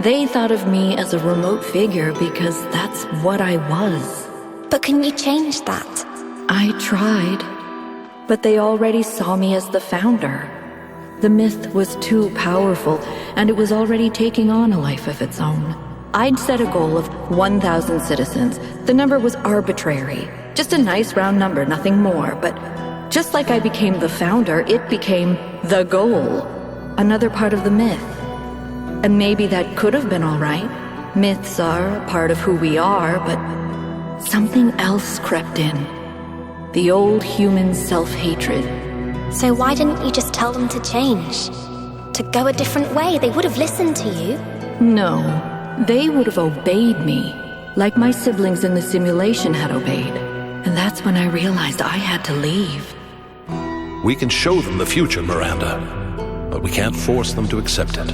They thought of me as a remote figure because that's what I was. But can you change that? I tried, but they already saw me as the founder. The myth was too powerful, and it was already taking on a life of its own. I'd set a goal of 1,000 citizens. The number was arbitrary. Just a nice round number, nothing more. But just like I became the founder, it became the goal. Another part of the myth. And maybe that could have been all right. Myths are a part of who we are, but something else crept in. The old human self-hatred. So why didn't you just tell them to change? To go a different way? They would have listened to you. No, they would have obeyed me, like my siblings in the simulation had obeyed. And that's when I realized I had to leave. We can show them the future, Miranda, but we can't force them to accept it.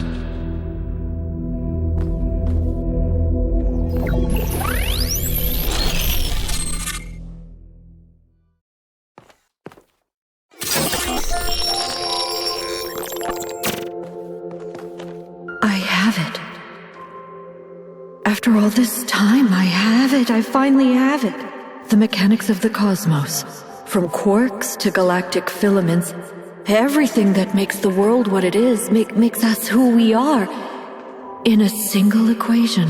After all this time, I have it. I finally have it. The mechanics of the cosmos. From quarks to galactic filaments. Everything that makes the world what it is, makes us who we are. In a single equation.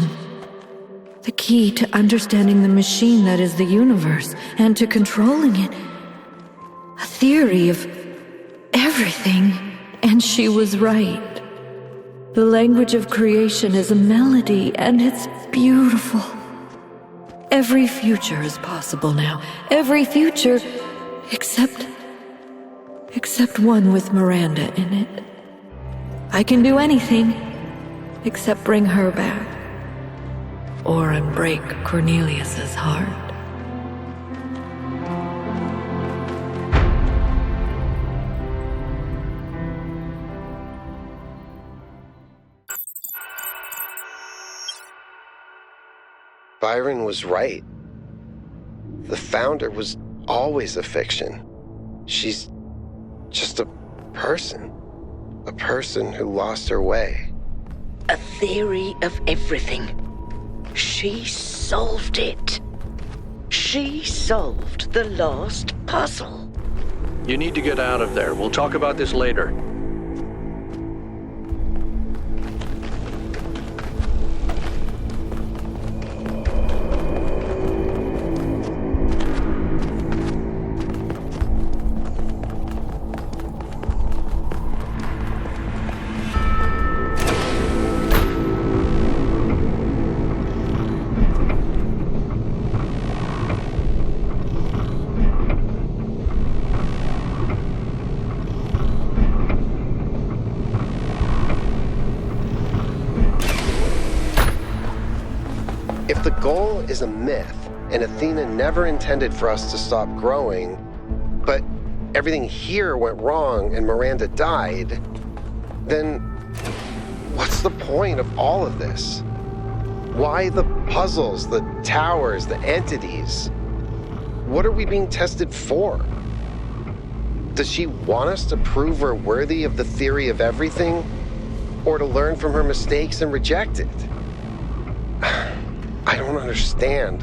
The key to understanding the machine that is the universe, and to controlling it. A theory of everything. And she was right. The language of creation is a melody, and it's beautiful. Every future is possible now. Every future, except one with Miranda in it. I can do anything, except bring her back. Or unbreak Cornelius's heart. Byron was right. The founder was always a fiction. She's just a person who lost her way. A theory of everything. She solved it. She solved the last puzzle. You need to get out of there. We'll talk about this later. If the goal is a myth, and Athena never intended for us to stop growing, but everything here went wrong and Miranda died, then what's the point of all of this? Why the puzzles, the towers, the entities? What are we being tested for? Does she want us to prove we're worthy of the theory of everything, or to learn from her mistakes and reject it? I don't understand.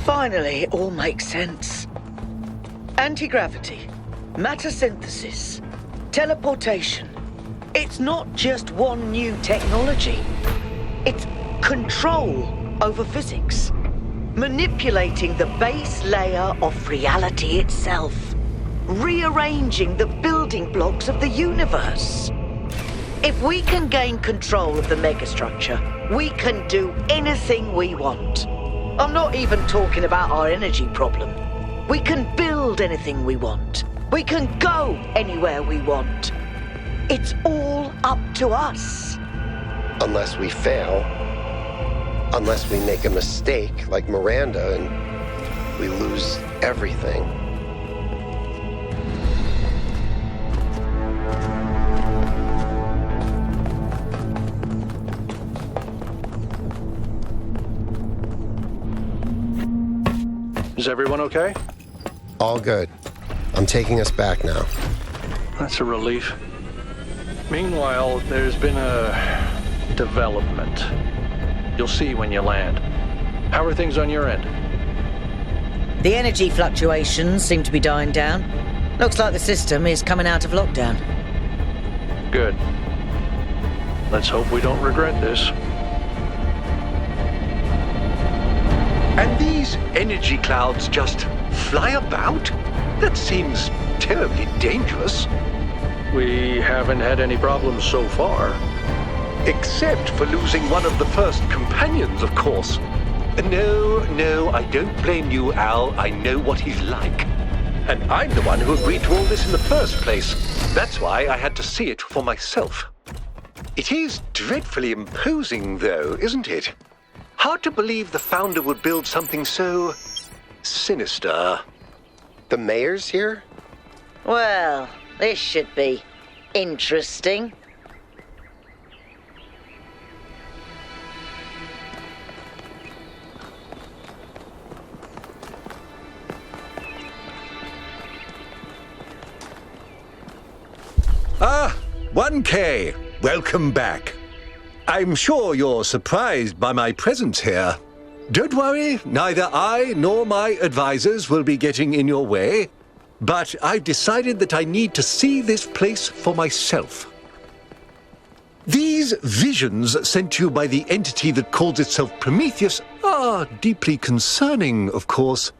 Finally, it all makes sense. Anti-gravity, matter synthesis, teleportation. It's not just one new technology. It's control over physics. Manipulating the base layer of reality itself. Rearranging the building blocks of the universe. If we can gain control of the megastructure, we can do anything we want. I'm not even talking about our energy problem. We can build anything we want. We can go anywhere we want. It's all up to us. Unless we fail. Unless we make a mistake like Miranda and we lose everything. Is everyone okay? All good. I'm taking us back now. That's a relief. Meanwhile, there's been a development. You'll see when you land. How are things on your end? The energy fluctuations seem to be dying down. Looks like the system is coming out of lockdown. Good. Let's hope we don't regret this. And these energy clouds just fly about? That seems terribly dangerous. We haven't had any problems so far. Except for losing one of the first companions, of course. No, I don't blame you, Al. I know what he's like. And I'm the one who agreed to all this in the first place. That's why I had to see it for myself. It is dreadfully imposing, though, isn't it? Hard to believe the founder would build something so sinister. The mayor's here? Well, this should be interesting. Ah, 1K. Welcome back. I'm sure you're surprised by my presence here. Don't worry, neither I nor my advisors will be getting in your way. But I've decided that I need to see this place for myself. These visions sent to you by the entity that calls itself Prometheus are deeply concerning, of course.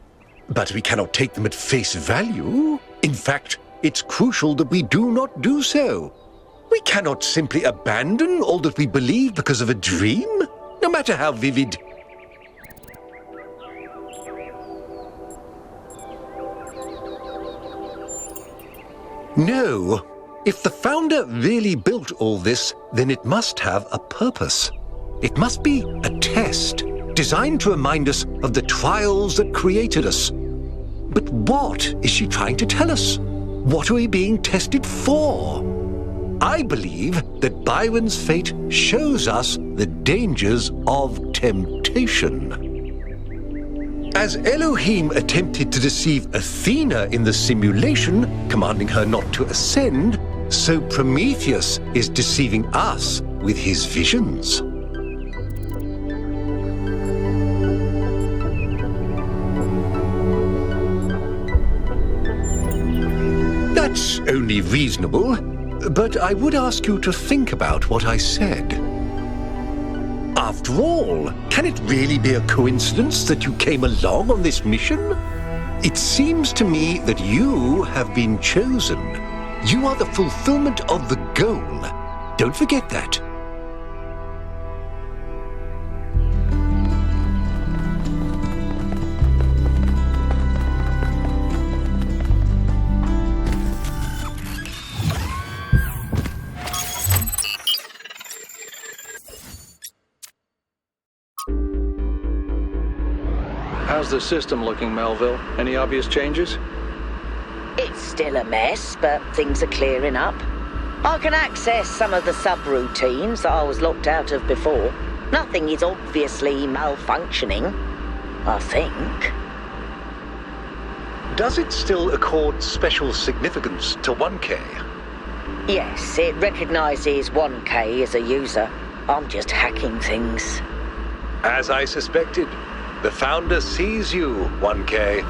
But we cannot take them at face value. In fact, it's crucial that we do not do so. We cannot simply abandon all that we believe because of a dream, no matter how vivid. No. If the founder really built all this, then it must have a purpose. It must be a test, designed to remind us of the trials that created us. But what is she trying to tell us? What are we being tested for? I believe that Byron's fate shows us the dangers of temptation. As Elohim attempted to deceive Athena in the simulation, commanding her not to ascend, so Prometheus is deceiving us with his visions. That's only reasonable, but I would ask you to think about what I said. After all, can it really be a coincidence that you came along on this mission? It seems to me that you have been chosen. You are the fulfillment of the goal. Don't forget that. How's the system looking, Melville? Any obvious changes? It's still a mess, but things are clearing up. I can access some of the subroutines that I was locked out of before. Nothing is obviously malfunctioning, I think. Does it still accord special significance to 1K? Yes, it recognizes 1K as a user. I'm just hacking things. As I suspected, the founder sees you, 1K.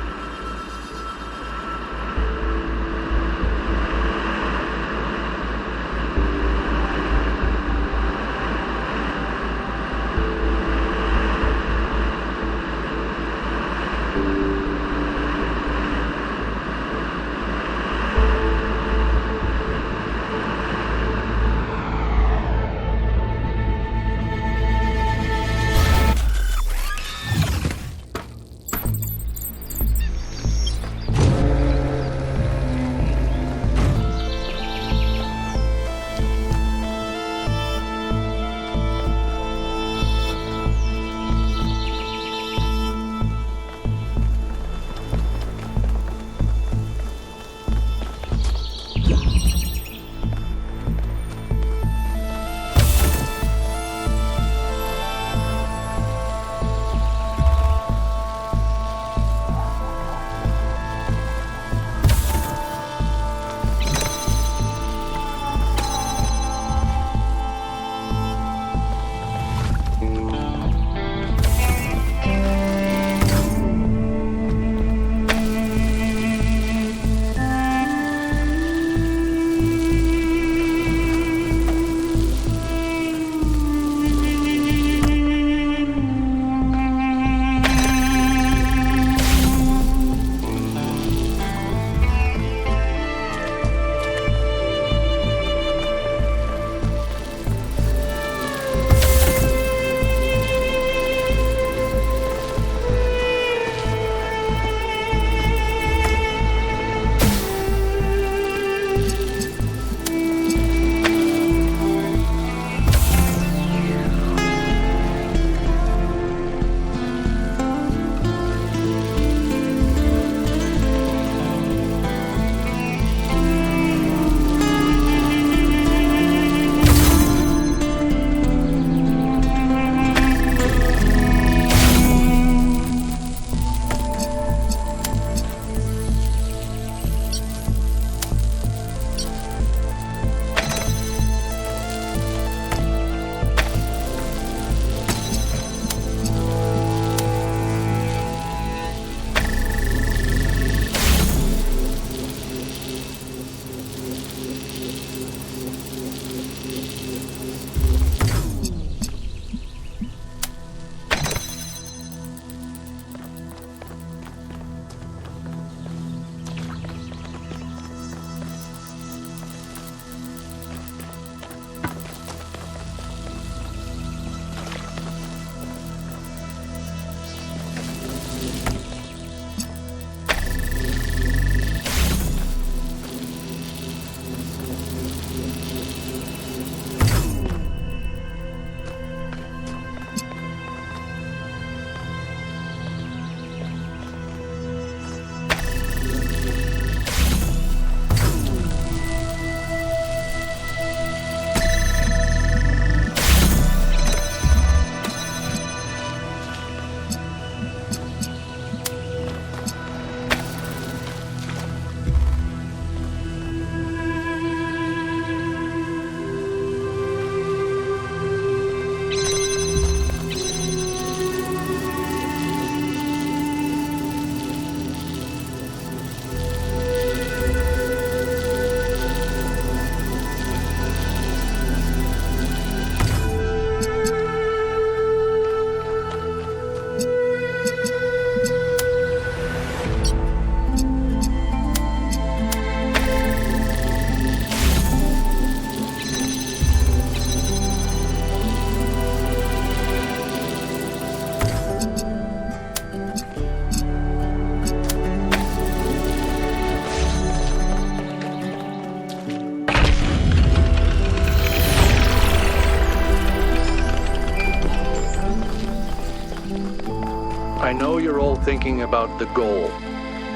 thinking about the goal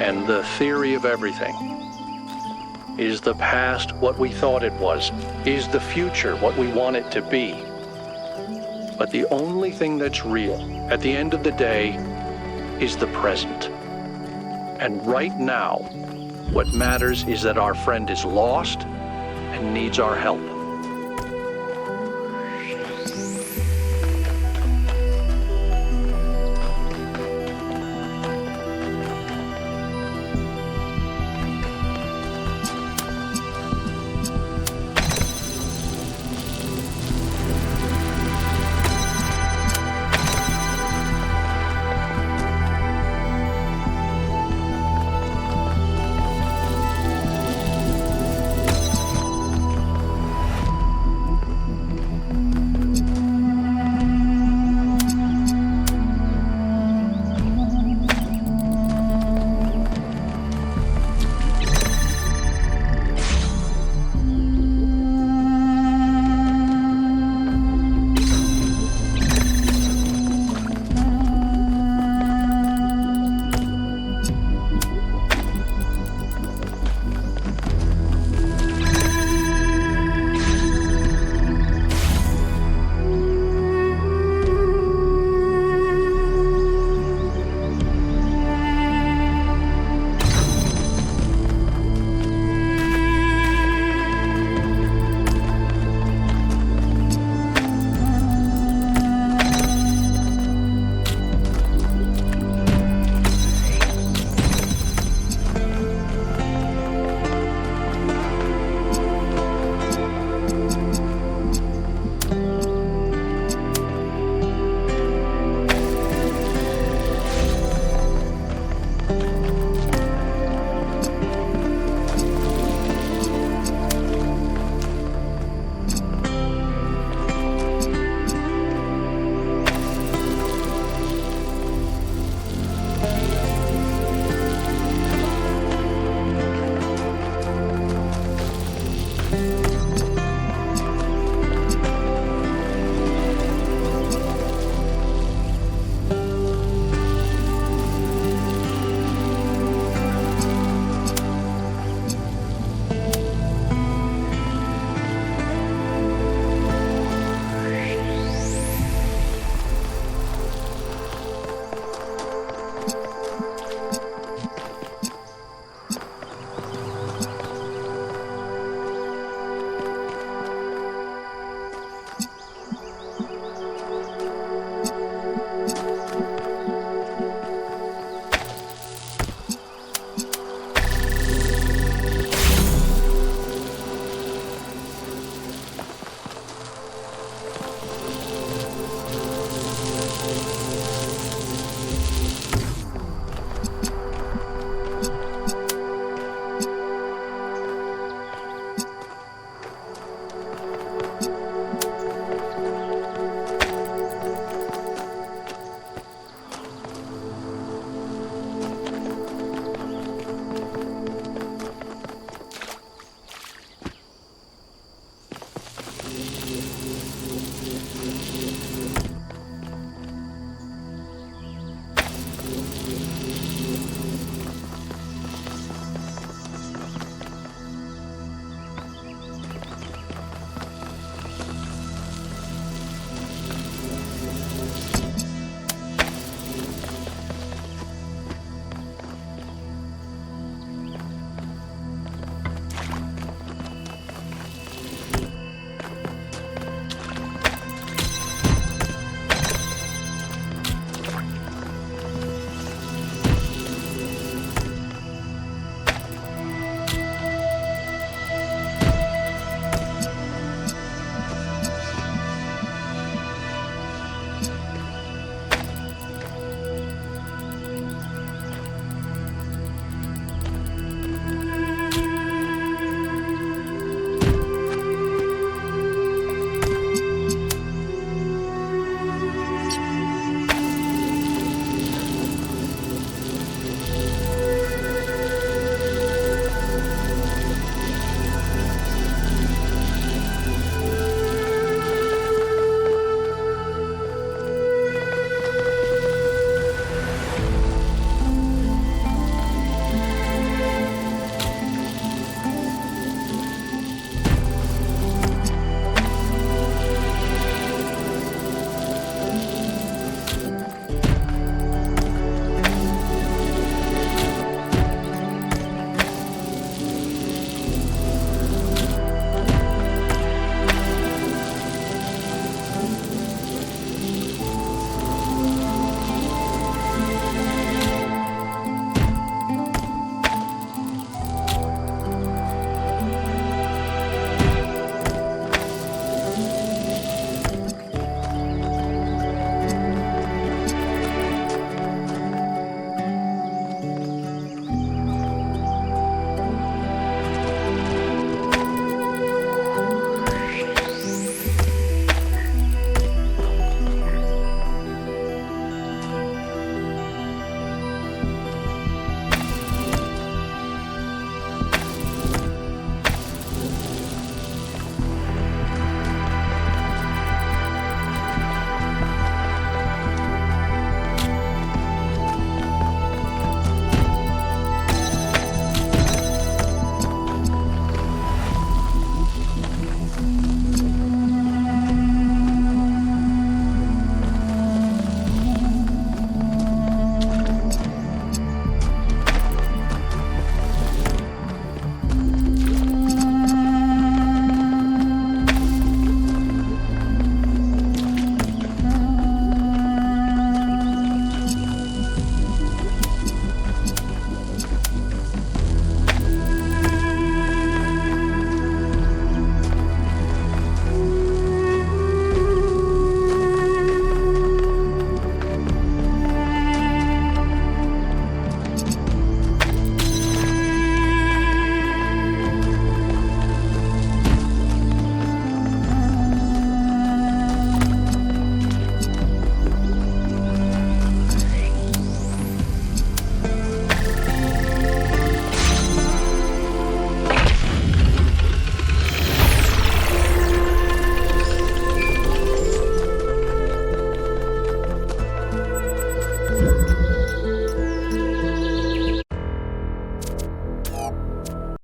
and the theory of everything. Is the past what we thought it was? Is the future what we want it to be? But the only thing that's real, at the end of the day, is the present. And right now, what matters is that our friend is lost and needs our help.